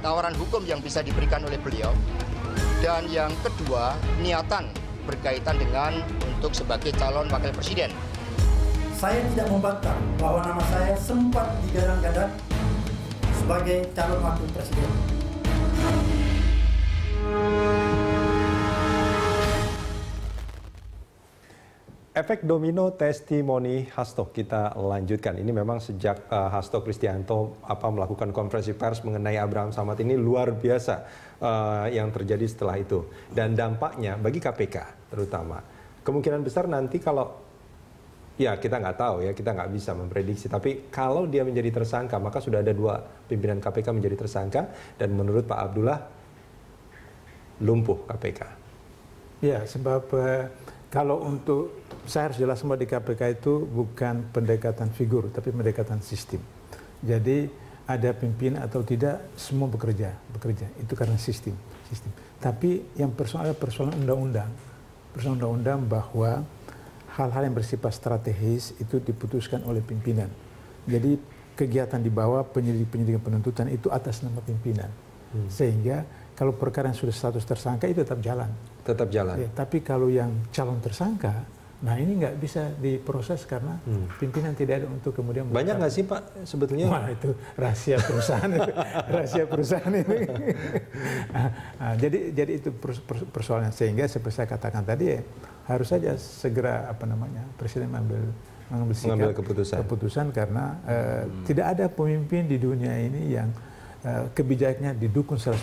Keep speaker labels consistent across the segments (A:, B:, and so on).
A: tawaran hukum yang bisa diberikan oleh beliau. Dan yang kedua, niatan berkaitan dengan untuk sebagai calon wakil presiden.
B: Saya tidak membantah bahwa nama saya sempat digadang-gadang sebagai calon wakil presiden.
C: Efek domino testimoni Hasto kita lanjutkan. Ini memang sejak Hasto Kristianto melakukan konferensi pers mengenai Abraham Samad ini luar biasa yang terjadi setelah itu. Dan dampaknya bagi KPK terutama. Kemungkinan besar nanti kalau, ya kita nggak tahu ya, kita nggak bisa memprediksi. Tapi kalau dia menjadi tersangka, maka sudah ada 2 pimpinan KPK menjadi tersangka. Dan menurut Pak Abdullah, lumpuh KPK.
D: Ya, sebab kalau untuk, saya harus jelas semua di KPK itu bukan pendekatan figur, tapi pendekatan sistem. Jadi ada pimpinan atau tidak, semua bekerja. Itu karena sistem. Tapi yang persoalan undang-undang bahwa hal-hal yang bersifat strategis itu diputuskan oleh pimpinan. Jadi kegiatan di bawah penyidikan penuntutan itu atas nama pimpinan. Sehingga kalau perkara yang sudah status tersangka itu tetap jalan. Ya, tapi kalau yang calon tersangka, nah ini nggak bisa diproses karena pimpinan tidak ada untuk kemudian.
C: Banyak nggak sih Pak sebetulnya?
D: Wah, itu rahasia perusahaan. Rahasia perusahaan ini. Jadi itu persoalan, sehingga seperti saya katakan tadi ya, harus saja segera presiden mengambil sikap, keputusan karena tidak ada pemimpin di dunia ini yang kebijakannya didukung 100%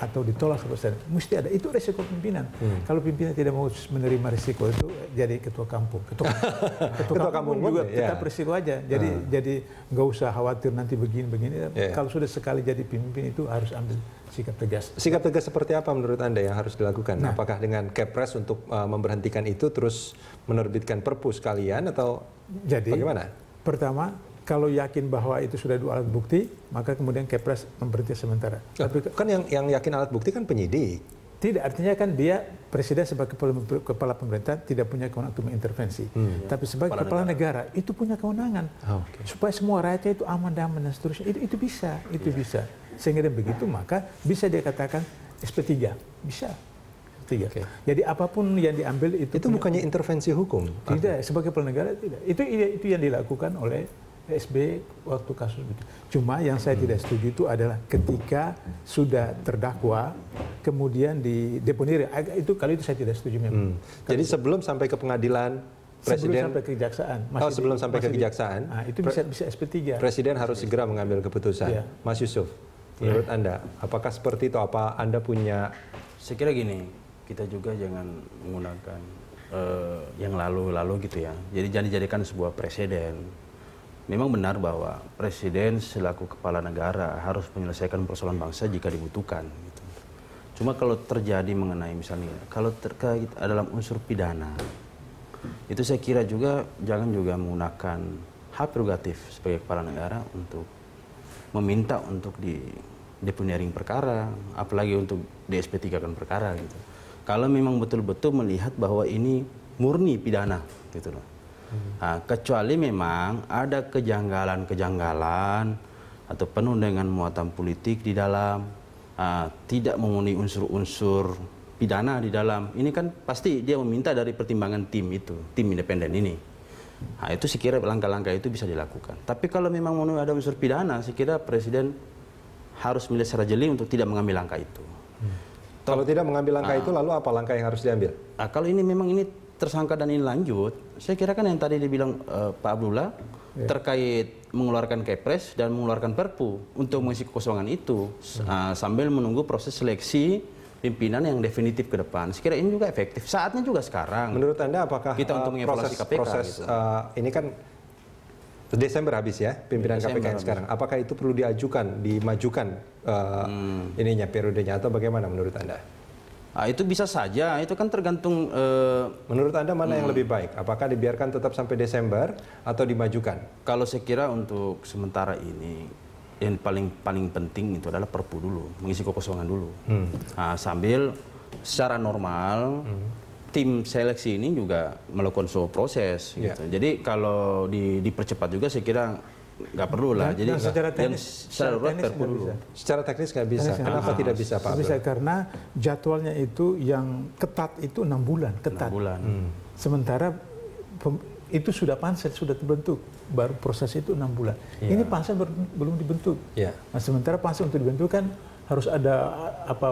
D: atau ditolak 100%. Mesti ada, itu resiko pimpinan. Kalau pimpinan tidak mau menerima risiko itu, jadi ketua kampung. Ketua kampung juga tetap risiko aja. Jadi nggak usah khawatir nanti begini. Kalau sudah sekali jadi pemimpin itu harus ambil sikap tegas.
C: Sikap tegas seperti apa menurut Anda yang harus dilakukan? Nah, apakah dengan Kepres untuk memberhentikan itu, terus menerbitkan Perpu sekalian, atau bagaimana?
D: Pertama, kalau yakin bahwa itu sudah 2 alat bukti, maka kemudian Kepres memberhenti sementara.
C: Tapi kan yang yakin alat bukti kan penyidik.
D: Tidak, artinya kan dia presiden sebagai kepala pemerintah tidak punya kewenangan untuk mengintervensi. Tapi sebagai kepala negara itu punya kewenangan. Supaya semua rakyatnya itu aman, damai dan seterusnya. Itu bisa. Sehingga dengan begitu maka bisa dia katakan SP3. Bisa. Jadi apapun yang diambil itu
C: bukannya intervensi hukum?
D: Tidak, sebagai kepala negara tidak. Itu yang dilakukan oleh SBY waktu kasus itu. Cuma yang saya tidak setuju itu adalah ketika sudah terdakwa kemudian dideponir. Kalau itu saya tidak setuju memang.
C: Jadi sebelum sampai ke pengadilan, presiden
D: sebelum sampai ke kejaksaan.
C: Sebelum sampai ke kejaksaan.
D: Itu bisa SP3.
C: Presiden harus segera mengambil keputusan. Mas Yusuf, menurut Anda, apakah seperti itu? Apa Anda punya?
E: Saya kira gini, kita juga jangan menggunakan yang lalu-lalu gitu ya. Jadi jangan dijadikan sebuah presiden. Memang benar bahwa presiden selaku kepala negara harus menyelesaikan persoalan bangsa jika dibutuhkan. Gitu. Cuma kalau terjadi mengenai misalnya, kalau terkait dalam unsur pidana, itu saya kira juga jangan juga menggunakan hak prerogatif sebagai kepala negara untuk meminta untuk di deponering perkara, apalagi untuk di SP3 kan perkara gitu. Kalau memang betul-betul melihat bahwa ini murni pidana, gitu loh. Nah, kecuali memang ada kejanggalan-kejanggalan atau penuh dengan muatan politik di dalam, tidak memenuhi unsur-unsur pidana di dalam. Ini kan pasti dia meminta dari pertimbangan tim independen ini. Nah, itu saya kira langkah-langkah itu bisa dilakukan. Tapi kalau memang memenuhi ada unsur pidana, saya kira presiden harus melihat secara jeli untuk tidak mengambil langkah itu.
C: Kalau tidak mengambil langkah itu, lalu apa langkah yang harus diambil?
E: Kalau ini memang tersangka dan ini lanjut, saya kira kan yang tadi dibilang Pak Abdullah terkait mengeluarkan Kepres dan mengeluarkan Perpu untuk mengisi kekosongan itu sambil menunggu proses seleksi pimpinan yang definitif ke depan. Saya kira ini juga efektif. Saatnya juga sekarang.
C: Menurut Anda apakah
E: kita untuk mengevaluasi KPK
C: proses
E: gitu.
C: Ini kan Desember habis ya pimpinan KPK yang sekarang. Apakah itu perlu dimajukan periodenya, atau bagaimana menurut Anda?
E: Itu bisa saja, itu kan tergantung.
C: Menurut Anda mana yang lebih baik? Apakah dibiarkan tetap sampai Desember atau dimajukan?
E: Kalau saya kira untuk sementara ini yang paling penting itu adalah Perpu dulu, mengisi kekosongan dulu. Sambil secara normal tim seleksi ini juga melakukan sebuah proses. Gitu. Jadi kalau dipercepat juga saya kira nggak perlu lah. Jadi
D: dan secara teknis,
E: Perpu dulu.
C: Secara teknis nggak bisa. Kenapa tidak bisa, Pak?
D: Bisa karena jadwalnya itu yang ketat itu 6 bulan, ketat.
E: 6 bulan.
D: Sementara itu sudah pansel, sudah terbentuk, baru proses itu 6 bulan. Ini pansel belum dibentuk. Nah, sementara pansel untuk dibentuk kan harus ada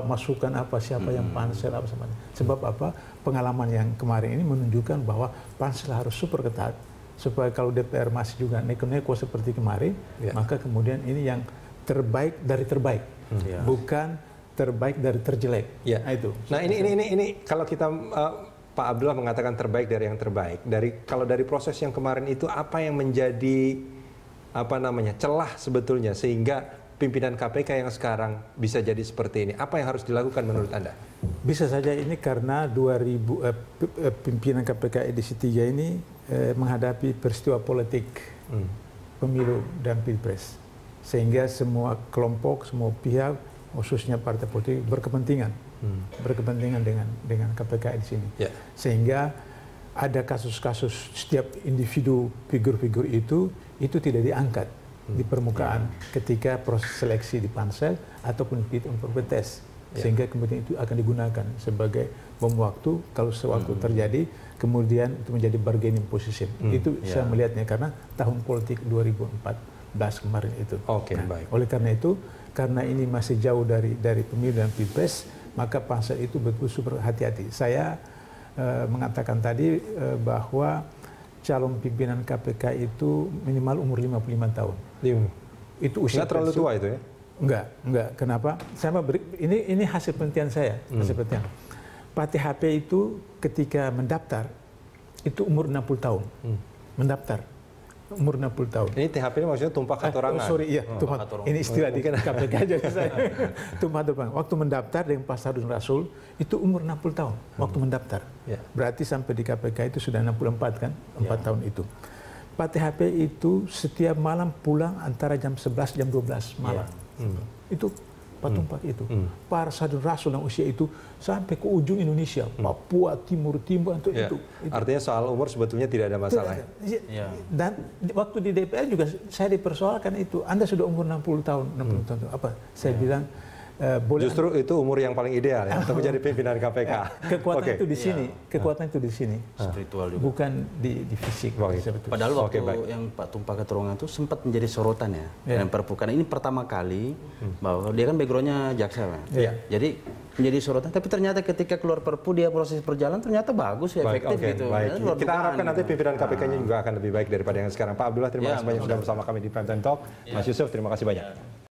D: masukan siapa yang pansel sebab pengalaman yang kemarin ini menunjukkan bahwa pansel harus super ketat supaya kalau DPR masih juga neko-neko seperti kemarin, maka kemudian ini yang terbaik dari terbaik, bukan terbaik dari terjelek. Nah itu.
C: Nah ini kalau kita Pak Abdullah mengatakan terbaik dari yang terbaik. Kalau dari proses yang kemarin itu apa yang menjadi celah sebetulnya sehingga pimpinan KPK yang sekarang bisa jadi seperti ini? Apa yang harus dilakukan menurut Anda?
D: Bisa saja ini karena pimpinan KPK edisi 3 ini menghadapi peristiwa politik pemilu dan pilpres. Sehingga semua kelompok, semua pihak, khususnya partai politik berkepentingan dengan KPK di sini. Sehingga ada kasus-kasus setiap individu figur-figur itu tidak diangkat di permukaan ketika proses seleksi di pansel ataupun fit and proper test, sehingga kemudian itu akan digunakan sebagai bom waktu kalau sewaktu terjadi, kemudian itu menjadi bargaining position. Itu saya melihatnya karena tahun politik 2014 kemarin itu.
C: Baik.
D: Oleh karena itu, karena ini masih jauh dari pemilu dan pilpres, maka pansel itu betul super hati-hati. Saya mengatakan tadi bahwa calon pimpinan KPK itu minimal umur 55 tahun. Itu usia.
C: Nggak terlalu tua itu ya?
D: Enggak. Kenapa? Ini hasil penelitian saya. Hasil penelitian. Pak THP itu ketika mendaftar itu umur 60 tahun. Mendaftar umur 60 tahun.
C: Ini THP ini maksudnya tumpah katorangan.
D: Ini istilah di KPK aja saya. Tumpah katorangan. Waktu mendaftar dengan Pak Sadun Rasul itu umur 60 tahun waktu mendaftar. Berarti sampai di KPK itu sudah 64 kan? 4 tahun itu. Pak THP itu setiap malam pulang antara jam 11 jam 12 malam. Itu Pak Tumpak itu. Pak Sadun Rasul yang usia itu sampai ke ujung Indonesia, Papua, Timur itu.
C: Artinya soal umur sebetulnya tidak ada masalah.
D: Dan waktu di DPR juga saya dipersoalkan itu. Anda sudah umur 60 tahun, 60 tahun. Apa? Saya bilang boleh.
C: Justru itu umur yang paling ideal ya untuk menjadi pimpinan KPK.
D: Kekuatan itu di sini, kekuatan itu di sini.
E: Spiritual juga.
D: Bukan di fisik.
E: Padahal waktu yang Pak Tumpak Keterungan itu sempat menjadi sorotan ya. Dan Perpu karena ini pertama kali bahwa dia kan backgroundnya jaksa kan. Jadi menjadi sorotan. Tapi ternyata ketika keluar Perpu dia proses perjalanan ternyata bagus ya, efektif gitu.
C: Kita harapkan nanti pimpinan KPK-nya juga akan lebih baik daripada yang sekarang. Pak Abdullah terima kasih banyak sudah bersama kami di Prime Time Talk. Mas Yusuf terima kasih banyak.